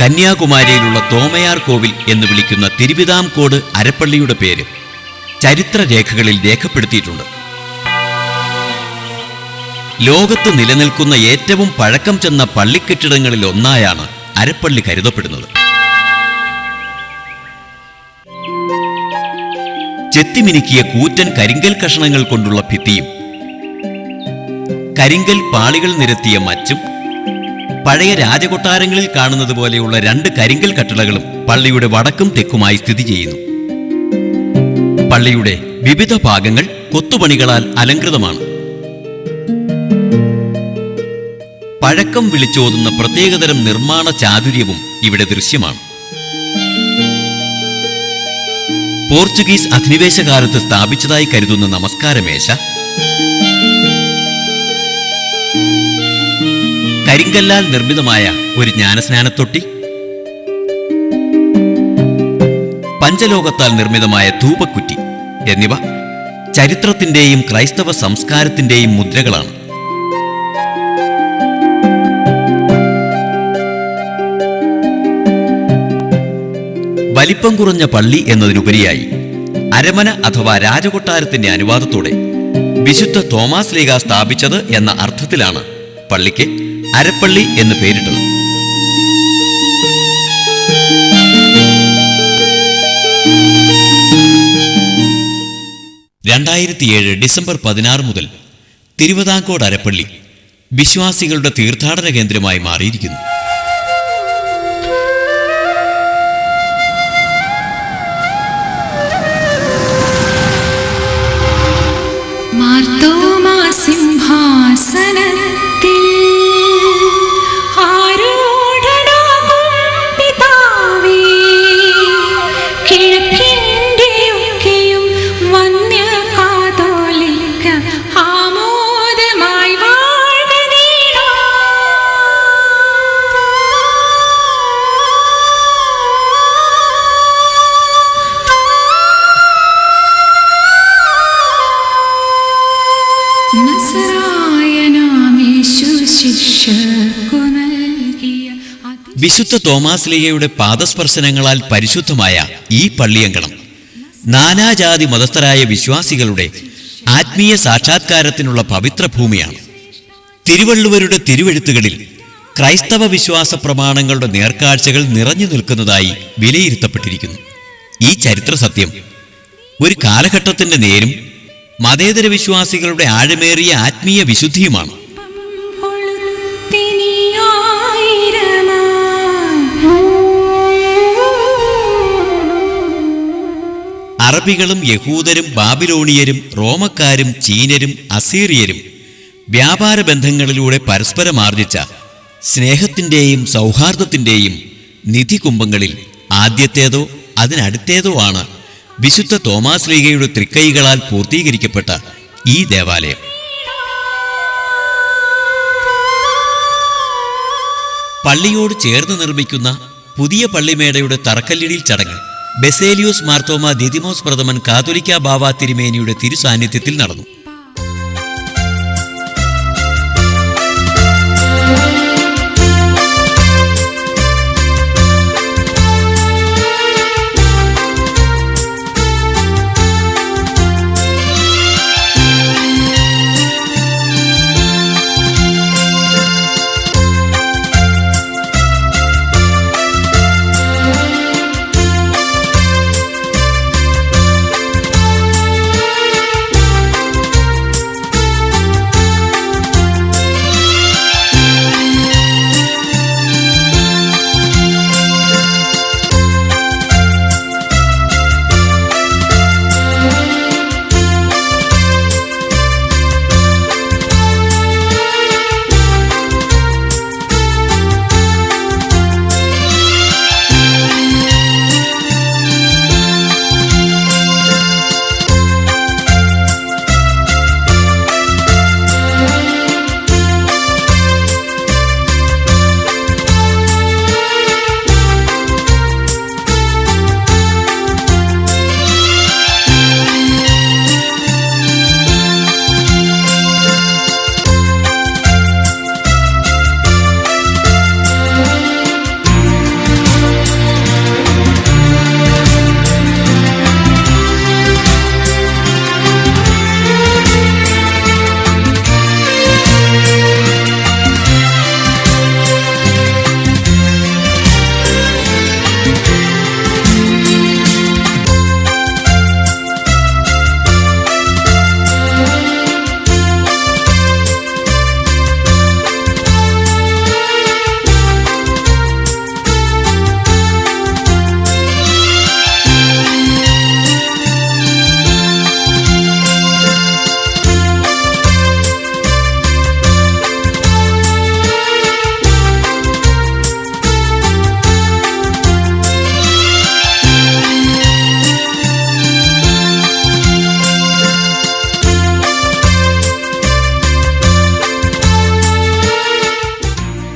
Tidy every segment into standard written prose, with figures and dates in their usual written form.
കന്യാകുമാരിയിലുള്ള തോമയാർ കോവിൽ എന്ന് വിളിക്കുന്ന തിരുവിതാംകോട് അരപ്പള്ളിയുടെ പേര് ചരിത്രരേഖകളിൽ രേഖപ്പെടുത്തിയിട്ടുണ്ട്. ലോകത്ത് നിലനിൽക്കുന്ന ഏറ്റവും പഴക്കം ചെന്ന പള്ളിക്കെട്ടിടങ്ങളിൽ ഒന്നായാണ് അരപ്പള്ളി കരുതപ്പെടുന്നത്. ചെത്തിമിനുക്കിയ കൂറ്റൻ കരിങ്കൽ കഷണങ്ങൾ കൊണ്ടുള്ള ഭിത്തിയും കരിങ്കൽ പാളികൾ നിരത്തിയ മച്ചും പഴയ രാജകൊട്ടാരങ്ങളിൽ കാണുന്നത് പോലെയുള്ള 2 കരിങ്കൽ കട്ടളകളും പള്ളിയുടെ വടക്കും തെക്കുമായി സ്ഥിതി ചെയ്യുന്നു. പള്ളിയുടെ വിവിധ ഭാഗങ്ങൾ കൊത്തുപണികളാൽ അലങ്കൃതമാണ്. പഴക്കം വിളിച്ചോതുന്ന പ്രത്യേകതരം നിർമ്മാണ ചാതുര്യവും ഇവിടെ ദൃശ്യമാണ്. പോർച്ചുഗീസ് അധിനിവേശകാലത്ത് സ്ഥാപിച്ചതായി കരുതുന്ന നമസ്കാരമേശ, കരിങ്കല്ലാൽ നിർമ്മിതമായ ഒരു ജ്ഞാനസ്നാനത്തൊട്ടി, പഞ്ചലോകത്താൽ നിർമ്മിതമായ ധൂപക്കുറ്റി എന്നിവ ചരിത്രത്തിന്റെയും ക്രൈസ്തവ സംസ്കാരത്തിന്റെയും മുദ്രകളാണ്. വലിപ്പം കുറഞ്ഞ പള്ളി എന്നതിനുപരിയായി അരമന അഥവാ രാജകൊട്ടാരത്തിന്റെ അനുവാദത്തോടെ വിശുദ്ധ തോമാസ് ലീഗ സ്ഥാപിച്ചത് എന്ന അർത്ഥത്തിലാണ് പള്ളിക്ക് അരപ്പള്ളി എന്ന് പേരിട്ടത്. 2007 ഡിസംബർ 16 മുതൽ തിരുവിതാംകോട് അരപ്പള്ളി വിശ്വാസികളുടെ തീർത്ഥാടന കേന്ദ്രമായി മാറിയിരിക്കുന്നു. സിംഹാസനത്തിൽ ആരോടനാകും പിതാവേ, കിഴക്കിന്റെയൊക്കെയും വന്യ കാതോലിക്ക ആമോദമായി വാഴ്ക നീടാ. വിശുദ്ധ തോമാസ് ലീഗയുടെ പാദസ്പർശനങ്ങളാൽ പരിശുദ്ധമായ ഈ പള്ളിയങ്കണം നാനാജാതി മതസ്ഥരായ വിശ്വാസികളുടെ ആത്മീയ സാക്ഷാത്കാരത്തിനുള്ള പവിത്ര ഭൂമിയാണ്. തിരുവള്ളുവരുടെ തിരുവെഴുത്തുകളിൽ ക്രൈസ്തവ വിശ്വാസ പ്രമാണങ്ങളുടെ നേർക്കാഴ്ചകൾ നിറഞ്ഞു നിൽക്കുന്നതായി വിലയിരുത്തപ്പെട്ടിരിക്കുന്നു. ഈ ചരിത്ര സത്യം ഒരു കാലഘട്ടത്തിന്റെ നേരും മതേതര വിശ്വാസികളുടെ ആഴമേറിയ ആത്മീയ വിശുദ്ധിയുമാണ്. അറബികളും യഹൂദരും ബാബിലോണിയരും റോമക്കാരും ചീനരും അസീറിയരും വ്യാപാര ബന്ധങ്ങളിലൂടെ പരസ്പരം ആർജിച്ച സ്നേഹത്തിൻ്റെയും സൗഹാർദ്ദത്തിൻ്റെയും നിധികുംഭങ്ങളിൽ ആദ്യത്തേതോ അതിനടുത്തേതോ ആണ് വിശുദ്ധ തോമാസ് ലീഗയുടെ തൃക്കൈകളാൽ പൂർത്തീകരിക്കപ്പെട്ട ഈ ദേവാലയം. പള്ളിയോട് ചേർന്ന് നിർമ്മിക്കുന്ന പുതിയ പള്ളിമേടയുടെ തറക്കല്ലിടൽ ചടങ്ങ് ബെസേലിയോസ് മാർത്തോമ ദിദിമോസ് പ്രഥമൻ കാതോലിക്ക ബാവ തിരുമേനിയുടെ തിരുസാന്നിധ്യത്തിൽ നടന്നു.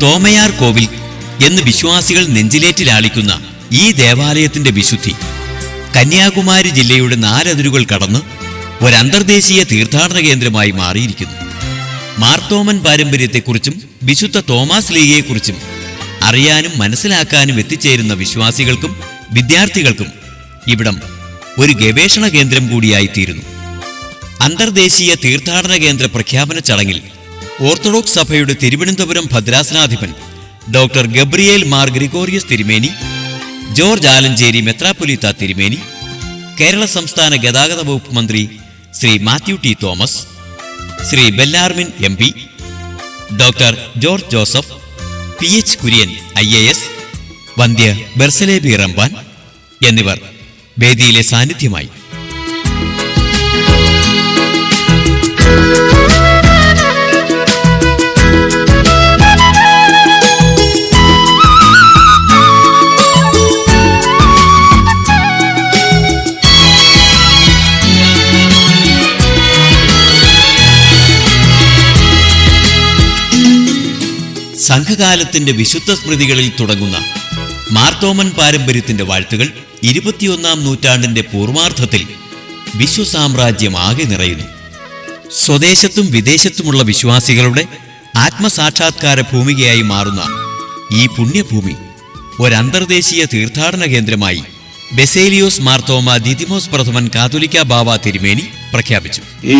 തോമയാർ കോവിൽ എന്ന് വിശ്വാസികൾ നെഞ്ചിലേറ്റിലാളിക്കുന്ന ഈ ദേവാലയത്തിന്റെ വിശുദ്ധി കന്യാകുമാരി ജില്ലയുടെ 4 അതിരുകൾ കടന്ന് ഒരന്തർദേശീയ തീർത്ഥാടന കേന്ദ്രമായി മാറിയിരിക്കുന്നു. മാർത്തോമൻ പാരമ്പര്യത്തെക്കുറിച്ചും വിശുദ്ധ തോമാസ് ലീഗയെക്കുറിച്ചും അറിയാനും മനസ്സിലാക്കാനും എത്തിച്ചേരുന്ന വിശ്വാസികൾക്കും വിദ്യാർത്ഥികൾക്കും ഇവിടം ഒരു ഗവേഷണ കേന്ദ്രം കൂടിയായിത്തീരുന്നു. അന്തർദേശീയ തീർത്ഥാടന കേന്ദ്ര പ്രഖ്യാപന ചടങ്ങിൽ ഓർത്തഡോക്സ് സഭയുടെ തിരുവനന്തപുരം ഭദ്രാസനാധിപൻ ഡോക്ടർ ഗബ്രിയേൽ മാർ ഗ്രിഗോറിയസ് തിരുമേനി, ജോർജ് ആലഞ്ചേരി മെത്രാപ്പൊലീത്ത തിരുമേനി, കേരള സംസ്ഥാന ഗതാഗത വകുപ്പ് മന്ത്രി Shri Mathew T Thomas, Shri Bellarmin MP, doctor George Joseph, PH Kurian IAS, വന്ധ്യ ബെർസലേ ബി റമ്പാൻ എന്നിവർ വേദിയിലെ സാന്നിധ്യമായി. സംഘകാലത്തിന്റെ വിശുദ്ധ സ്മൃതികളിൽ തുടങ്ങുന്ന മാർത്തോമൻ പാരമ്പര്യത്തിന്റെ വാഴ്ത്തുകൾ 21-ാം നൂറ്റാണ്ടിന്റെ പൂർവാർദ്ധത്തിൽ വിശ്വസാമ്രാജ്യമാകെ നിറയുന്നു. സ്വദേശത്തും വിദേശത്തുമുള്ള വിശ്വാസികളുടെ ആത്മസാക്ഷാത്കാര ഭൂമികയായി മാറുന്ന ഈ പുണ്യഭൂമി ഒരന്തർദേശീയ തീർത്ഥാടന കേന്ദ്രമായി ബെസേലിയോസ് മാർത്തോമ ദിദിമോസ് പ്രഥമൻ കാതോലിക്ക ബാവ തിരുമേനി പ്രഖ്യാപിച്ചു. ഈ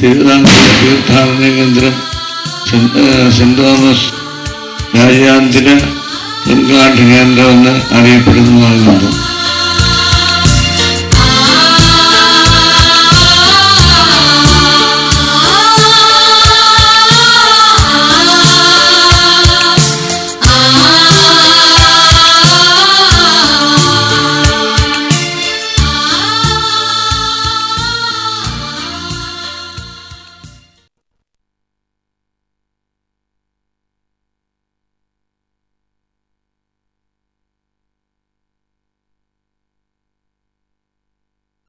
തീർത്ഥാടന കേന്ദ്രം സെന്റ് തോമസ് രാജ്യാന്തര തീർത്ഥാടന കേന്ദ്രമെന്ന് അറിയപ്പെടുന്നതാകുന്നു.